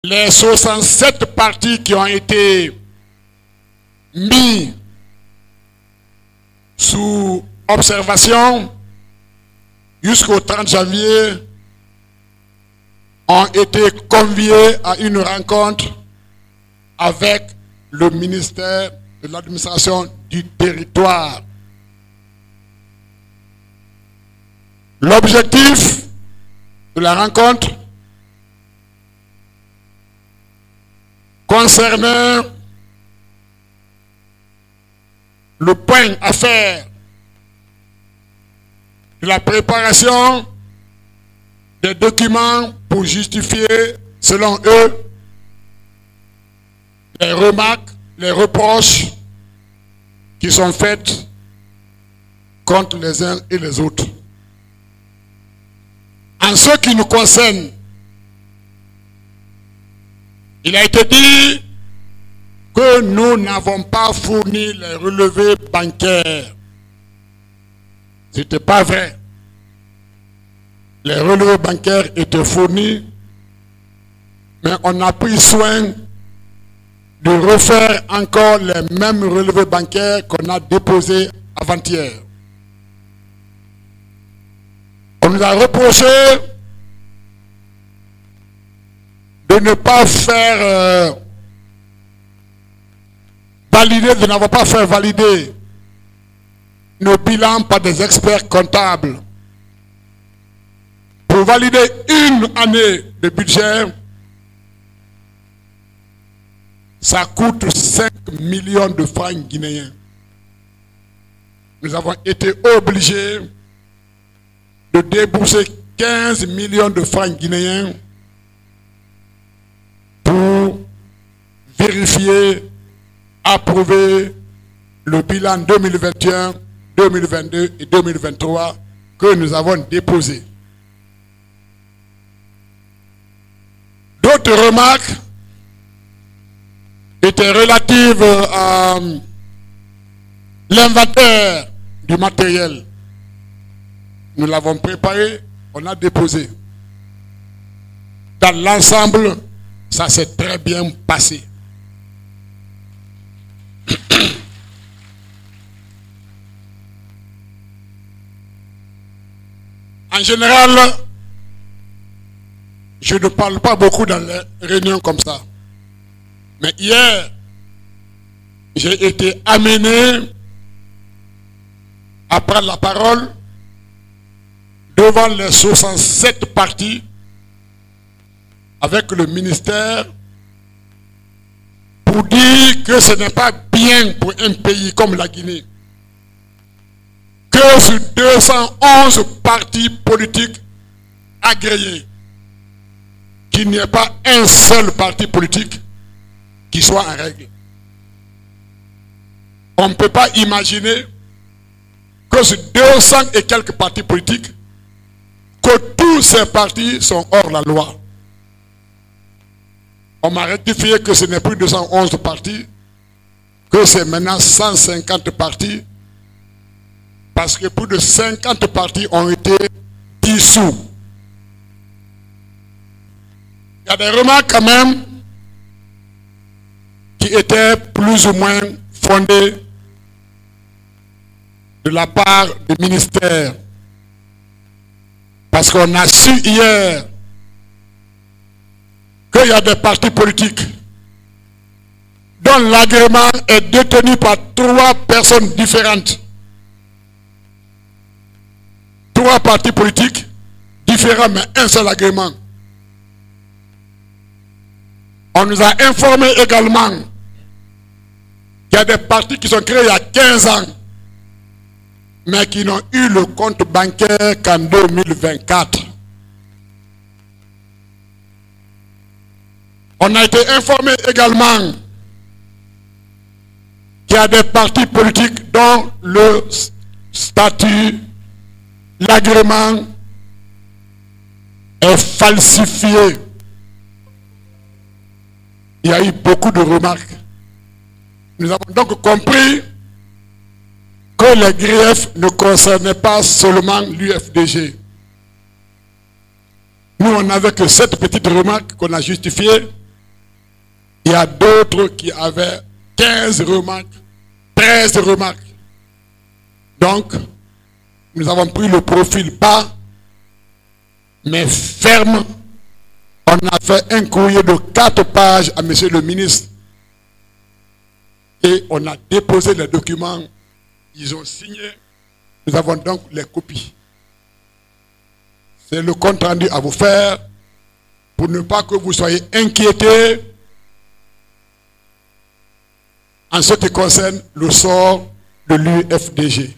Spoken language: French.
les 67 partis qui ont été mis sous observation jusqu'au 30 janvier ont été conviés à une rencontre avec le ministère de l'administration du territoire. L'objectif de la rencontre concernait le point à faire de la préparation des documents pour justifier, selon eux, les remarques, les reproches qui sont faites contre les uns et les autres. En ce qui nous concerne, il a été dit que nous n'avons pas fourni les relevés bancaires. Ce n'était pas vrai. Les relevés bancaires étaient fournis, mais on a pris soin de refaire encore les mêmes relevés bancaires qu'on a déposés avant-hier. On nous a reproché de ne pas faire valider, de n'avoir pas fait valider nos bilans par des experts comptables. Pour valider une année de budget, ça coûte 5 millions de francs guinéens. Nous avons été obligés de débourser 15 millions de francs guinéens pour vérifier, approuver le bilan 2021, 2022 et 2023 que nous avons déposé. D'autres remarques étaient relatives à l'inventaire du matériel. Nous l'avons préparé, on a déposé. Dans l'ensemble, ça s'est très bien passé. En général, je ne parle pas beaucoup dans les réunions comme ça. Mais hier, j'ai été amené à prendre la parole devant les 67 partis avec le ministère pour dire que ce n'est pas bien pour un pays comme la Guinée que sur 211 partis politiques agréés, qu'il n'y ait pas un seul parti politique qui soit en règle. On ne peut pas imaginer que sur 200 et quelques partis politiques, que tous ces partis sont hors la loi. On m'a rectifié que ce n'est plus 211 partis, que c'est maintenant 150 partis, parce que plus de 50 partis ont été dissous. Il y a des remarques quand même qui étaient plus ou moins fondées de la part du ministère. Parce qu'on a su hier qu'il y a des partis politiques dont l'agrément est détenu par 3 personnes différentes. 3 partis politiques différents, mais un seul agrément. On nous a informé également qu'il y a des partis qui sont créés il y a 15 ans, mais qui n'ont eu le compte bancaire qu'en 2024. On a été informé également qu'il y a des partis politiques dont le statut, l'agrément est falsifié. Il y a eu beaucoup de remarques. Nous avons donc compris que les griefs ne concernaient pas seulement l'UFDG. Nous, on n'avait que cette petite remarque qu'on a justifiée Il y a d'autres qui avaient 15 remarques, 13 remarques. Donc, nous avons pris le profil bas, mais ferme. On a fait un courrier de 4 pages à monsieur le ministre. Et on a déposé les documents. Ils ont signé. Nous avons donc les copies. C'est le compte rendu à vous faire pour ne pas que vous soyez inquiétés en ce qui concerne le sort de l'UFDG.